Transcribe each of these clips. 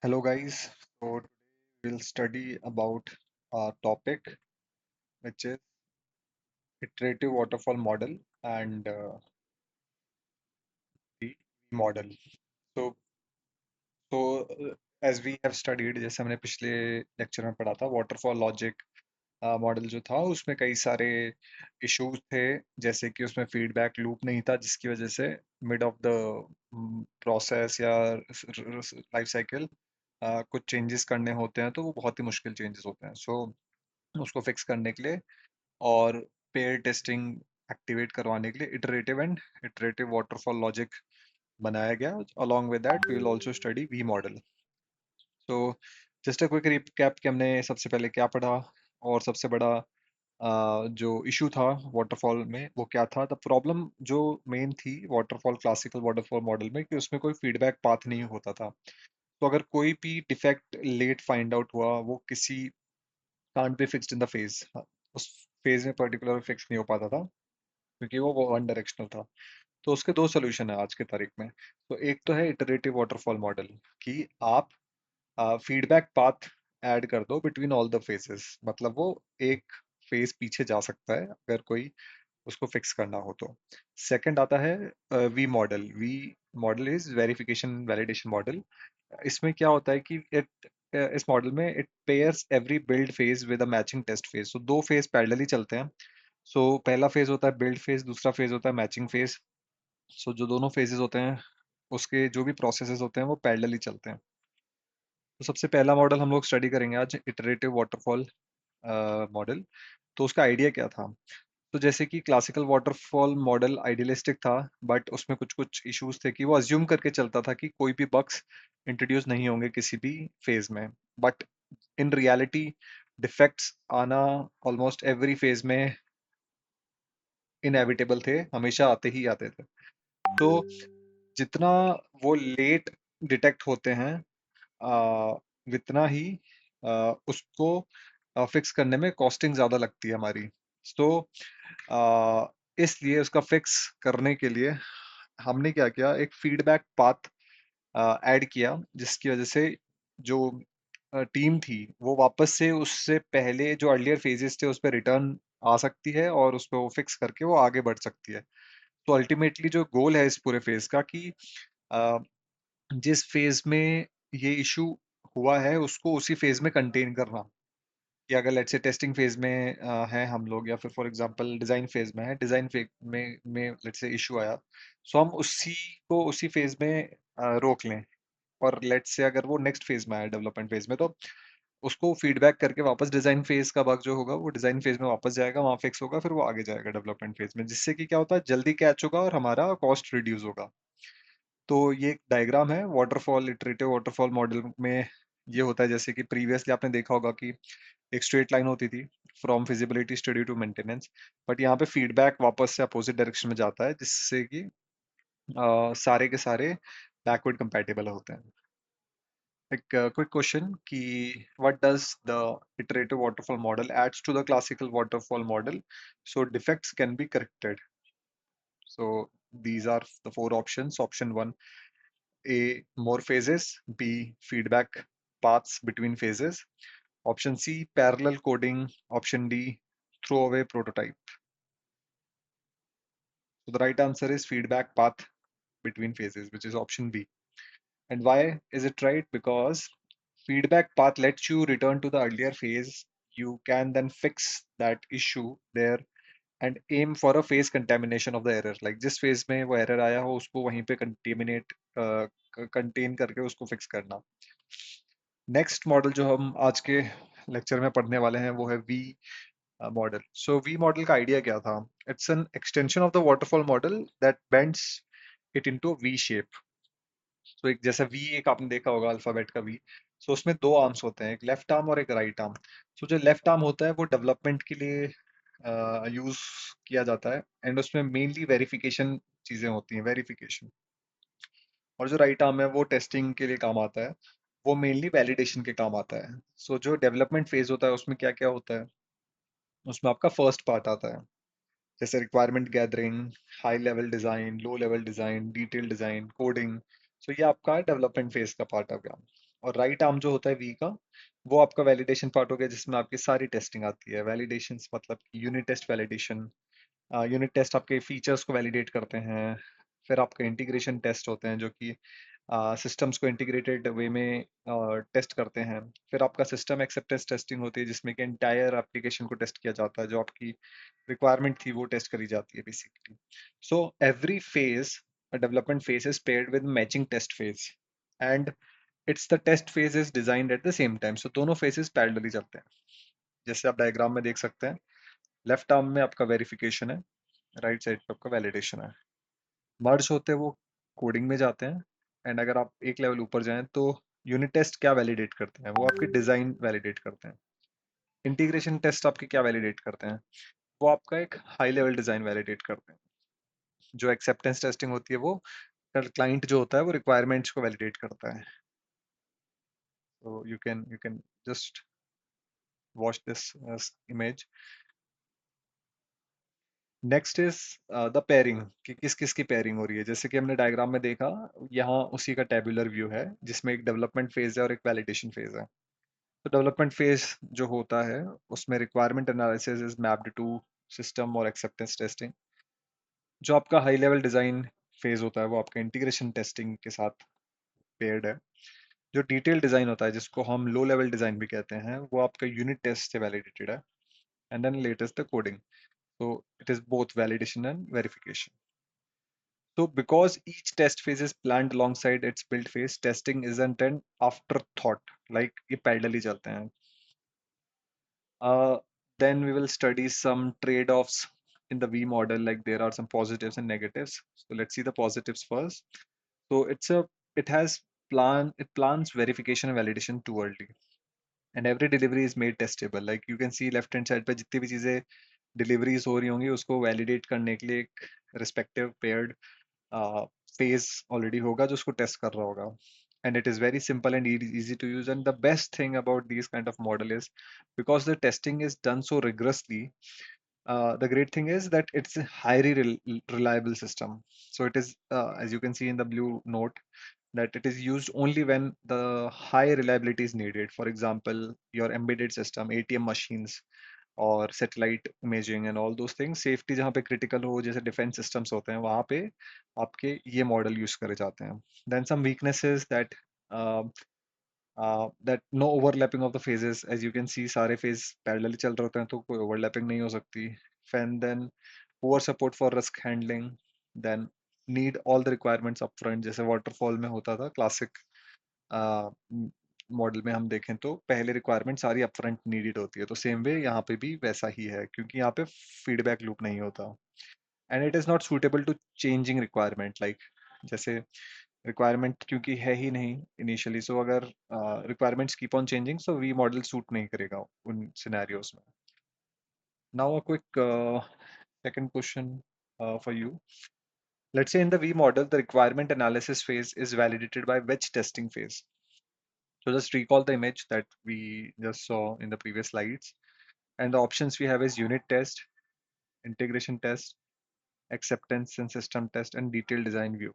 Hello guys, so today we'll study about a topic which is iterative waterfall model and the model. So so as we have studied, जैसे हमने पिछले lecture में पढ़ा था, waterfall logic model जो था उसमें कई सारे इश्यूज थे, जैसे कि उसमें फीडबैक लूप नहीं था जिसकी वजह से मिड ऑफ द प्रोसेस या लाइफ साइकिल कुछ चेंजेस करने होते हैं तो वो बहुत ही मुश्किल चेंजेस होते हैं। सो उसको फिक्स करने के लिए और पेयर टेस्टिंग एक्टिवेट करवाने के लिए इटरेटिव वाटरफॉल लॉजिक बनाया गया। Along with that we will also study V model. So just a quick recap कि हमने सबसे पहले क्या पढ़ा और सबसे बड़ा जो इशू था वाटरफॉल में वो क्या था। द प्रॉब्लम जो मेन थी वाटरफॉल क्लासिकल वाटरफॉल मॉडल में कि उसमें कोई फीडबैक पाथ नहीं होता था। तो अगर कोई भी डिफेक्ट लेट फाइंड आउट हुआ वो किसी can't be fixed in the phase, उस फेज में पर्टिकुलर फिक्स नहीं हो पाता था क्योंकि वो वन डायरेक्शनल था। तो उसके दो सोल्यूशन है आज के तारीख में। तो एक तो है इटरेटिव वाटरफॉल मॉडल कि आप फीडबैक पाथ ऐड कर दो बिटवीन ऑल द फेसेस, मतलब वो एक फेज पीछे जा सकता है अगर कोई उसको फिक्स करना हो तो। सेकंड आता है V model. V model is verification validation model. इसमें क्या होता है कि इस मॉडल में it pairs every build phase with a matching test phase. So दो फेज पैरेलली चलते हैं। सो पहला फेज होता है बिल्ड फेज, दूसरा फेज होता है मैचिंग फेज। सो जो दोनों फेजेस होते हैं उसके जो भी प्रोसेसेस होते हैं वो पैरेलली चलते हैं। तो सबसे पहला मॉडल हम लोग स्टडी करेंगे आज, इटरेटिव वाटरफॉल मॉडल। तो उसका आइडिया क्या था? तो जैसे कि क्लासिकल वाटरफॉल मॉडल आइडियलिस्टिक था, बट उसमें कुछ कुछ इश्यूज थे कि वो अज्यूम करके चलता था कि कोई भी बग्स इंट्रोड्यूस नहीं होंगे किसी भी फेज में। बट इन रियलिटी डिफेक्ट्स आना ऑलमोस्ट एवरी फेज में इनएविटेबल थे, हमेशा आते ही आते थे। तो जितना वो लेट डिटेक्ट होते हैं उतना ही उसको फिक्स करने में कॉस्टिंग ज़्यादा लगती है हमारी। तो इसलिए उसका फिक्स करने के लिए हमने क्या किया, एक फीडबैक पाथ ऐड किया जिसकी वजह से जो टीम थी वो वापस से उससे पहले जो अर्लियर फेजेस थे उस पे रिटर्न आ सकती है और उसको वो फिक्स करके वो आगे बढ़ सकती है। तो अल्टीमेटली जो गोल है इस पूरे फेज का कि अ, जिस फेज में ये इशू हुआ है उसको उसी फेज में कंटेन करना। कि अगर लेट्स से टेस्टिंग फेज में हैं हम लोग, या फिर फॉर एग्जांपल डिजाइन फेज में है, डिजाइन फेज में लेट्स से इशू आया, सो हम उसी को उसी फेज में रोक लें। और लेट्स से अगर वो नेक्स्ट फेज में आया डेवलपमेंट फेज में, तो उसको फीडबैक करके वापस डिजाइन फेज का बग जो होगा वो डिजाइन फेज में वापस जाएगा, वहां फिक्स होगा, फिर वो आगे जाएगा डेवलपमेंट फेज में, जिससे कि क्या होता है जल्दी कैच होगा और हमारा कॉस्ट रिड्यूस होगा। तो ये एक डायग्राम है वाटरफॉल, इटरेटिव वाटरफॉल मॉडल में। ये होता है जैसे कि प्रीवियसली आपने देखा होगा कि एक स्ट्रेट लाइन होती थी from feasibility study to maintenance, but यहाँ पे फीडबैक वापस से अपोजिट डायरेक्शन में जाता है जिससे कि सारे के सारे बैकवर्ड कंपैटिबल होते हैं। एक क्विक क्वेश्चन कि what does the iterative waterfall model adds to the classical waterfall model so defects can be corrected? So these are the four options. Option 1, A, more phases. B, feedback paths between phases. Option C, parallel coding. Option D, throwaway prototype. So the right answer is feedback path between phases, which is option B. And why is it right? Because feedback path lets you return to the earlier phase. You can then fix that issue there and aim for a phase contamination of the error. Like जिस phase में वो error आया हो उसको वहीं पे contaminate contain करके उसको fix करना। नेक्स्ट मॉडल जो हम आज के लेक्चर में पढ़ने वाले हैं वो है V model. So V model का आइडिया क्या था? It's an extension of the waterfall model that bends it into V shape. So एक जैसा वी, एक आपने देखा होगा अल्फाबेट का वी। सो उसमें दो आर्म्स होते हैं, एक लेफ्ट आर्म और एक राइट आर्म। सो जो लेफ्ट आर्म होता है वो डेवलपमेंट के लिए यूज किया जाता है एंड उसमें मेनली वेरिफिकेशन चीजें होती हैं, वेरिफिकेशन। और जो राइट आर्म है वो टेस्टिंग के लिए काम आता है, वो मेनली वैलिडेशन के काम आता है। सो जो डेवलपमेंट फेज होता है उसमें क्या क्या होता है, उसमें आपका फर्स्ट पार्ट आता है जैसे requirement gathering, high level design, low level design, detail design, coding. So ये आपका डेवलपमेंट फेज का पार्ट आ गया। और राइट आर्म जो होता है वी का, वो आपका वैलिडेशन पार्ट हो गया, जिसमें आपकी सारी टेस्टिंग आती है। वैलिडेशन मतलब unit test validation. Unit test आपके फीचर्स को वैलिडेट करते हैं। फिर आपके इंटीग्रेशन टेस्ट होते हैं जो कि सिस्टम्स को इंटीग्रेटेड वे में टेस्ट करते हैं। फिर आपका सिस्टम एक्सेप्टेंस टेस्टिंग होती है, जिसमें कि एंटायर एप्लीकेशन को टेस्ट किया जाता है, जो आपकी रिक्वायरमेंट थी वो टेस्ट करी जाती है basically. So every phase, development phase is paired with matching test phase, and it's the test phase is designed at the same time. So दोनों फेजेस पैरेलली चलते हैं। जैसे आप डायग्राम में देख सकते हैं, लेफ्ट आर्म में आपका वेरिफिकेशन है, राइट साइड पे आपका वैलिडेशन है। मर्ज होते हैं वो कोडिंग में जाते हैं। एंड अगर आप एक लेवल ऊपर जाएं तो यूनिट टेस्ट क्या वैलिडेट करते हैं, वो आपकी डिजाइन वैलिडेट करते हैं। इंटीग्रेशन टेस्ट आपके क्या वैलिडेट करते हैं, वो आपका एक हाई लेवल डिजाइन वैलिडेट करते हैं। जो एक्सेप्टेंस टेस्टिंग होती है वो क्लाइंट जो होता है वो रिक्वायरमेंट्स को वैलिडेट करता है। तो you can just watch this image. Next is the pairing, कि किस किस की पेयरिंग हो रही है। जैसे कि हमने डायग्राम में देखा, यहाँ उसी का टेबुलर व्यू है, जिसमें एक डेवलपमेंट फेज है और एक वैलिडेशन फेज है। तो डेवलपमेंट फेज जो होता है, उसमें requirement analysis is mapped to system और एक्सेप्टेंस टेस्टिंग। जो आपका हाई लेवल डिजाइन फेज होता है वो आपका इंटीग्रेशन टेस्टिंग के साथ पेयर्ड है। जो डिटेल डिजाइन होता है, जिसको हम लो लेवल डिजाइन भी कहते हैं, वो आपका यूनिट टेस्ट से वैलिडेटेड है। And then latest the coding, so it is both validation and verification. So because each test phase is planned alongside its build phase, testing isn't an afterthought, like ये parallel ही चलते हैं. uh, then we will study some trade-offs in the V model, like there are some positives and negatives. So let's see the positives first. So it has it plans verification and validation too early, and every delivery is made testable. Like you can see left hand side पे जितनी भी चीजें deliveries हो रही होंगी, उसको validate करने के लिए एक रिस्पेक्टिव पेयर्ड फेज ऑलरेडी होगा जो उसको टेस्ट कर रहा होगा। And it is very simple and easy to use. And the best thing about these kind of model is because the testing is done so rigorously, the great thing is that it's a highly reliable system. So it is, as you can see in the blue note, that it is used only when the high reliability is needed. For example, your embedded system, ATM machines, और satellite imaging and all those things, safety जहाँ पे critical हो, जैसे defence systems होते हैं, वहाँ पे आपके ये मॉडल यूज करे जाते हैं। Then some weaknesses that that no overlapping of the phases. As you can see सारे फेज पैरेलली चल रहे होते हैं, तो कोई ओवरलैपिंग नहीं हो सकती। Fan then poor support for risk handling. Then need all the requirements up front, जैसे वाटरफॉल में होता था क्लासिक मॉडल में हम देखें तो पहले रिक्वायरमेंट सारी अपफ्रंट नीडेड होती है। तो सेम वे यहाँ पे भी वैसा ही है, क्योंकि यहाँ पे फीडबैक लूप नहीं होता। And it is not suitable to changing requirement, like जैसे रिक्वायरमेंट क्योंकि है ही नहीं इनिशियली, सो अगर requirements keep on changing, so V model suit नहीं करेगा उन सिनेरियोज में। Now a quick second question for you. Let's say in the V model, the requirement analysis phase is validated by which testing phase? So just recall the image that we just saw in the previous slides. And the options we have is unit test, integration test, acceptance and system test, and detailed design view.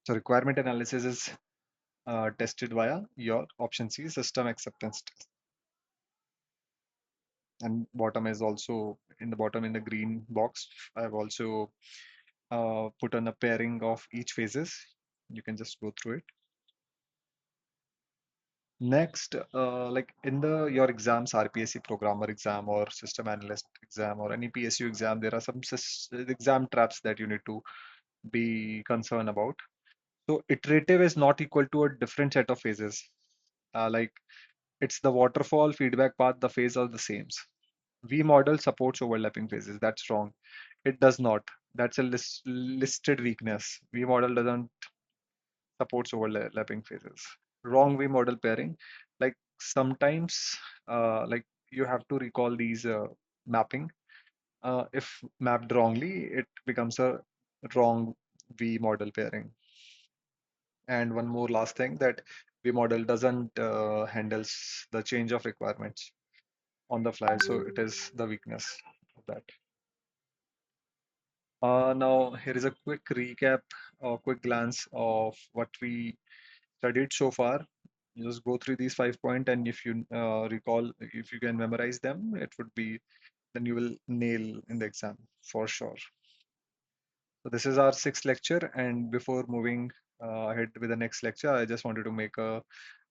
So requirement analysis is tested via your option C, system acceptance test. And bottom is also in the bottom in the green box. I've also put on a pairing of each phases. You can just go through it. Next, like in the your exams, RPSC programmer exam or system analyst exam or any PSU exam, there are some exam traps that you need to be concerned about. So iterative is not equal to a different set of phases. Like it's the waterfall feedback path, the phase are the same. V model supports overlapping phases. That's wrong. It does not. That's a listed weakness. V model doesn't supports overlapping phases. Wrong V model pairing. Like sometimes, like you have to recall these mapping. If mapped wrongly, it becomes a wrong V model pairing. And one more last thing, that V model doesn't handles the change of requirements on the fly. So it is the weakness of that. Now here is a quick recap a quick glance of what we studied so far. You just go through these 5 points, and if you recall, if you can memorize them, it would be then you will nail in the exam for sure. So this is our sixth lecture, and before moving ahead with the next lecture, I just wanted to make a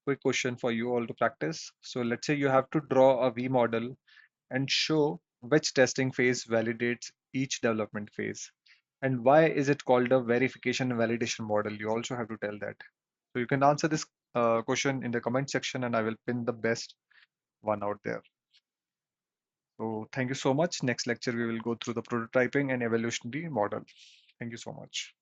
quick question for you all to practice. So let's say you have to draw a V model and show which testing phase validates each development phase. And why is it called a verification and validation model? You also have to tell that. So you can answer this question in the comment section and I will pin the best one out there. So thank you so much. Next lecture, we will go through the prototyping and evolutionary model. Thank you so much.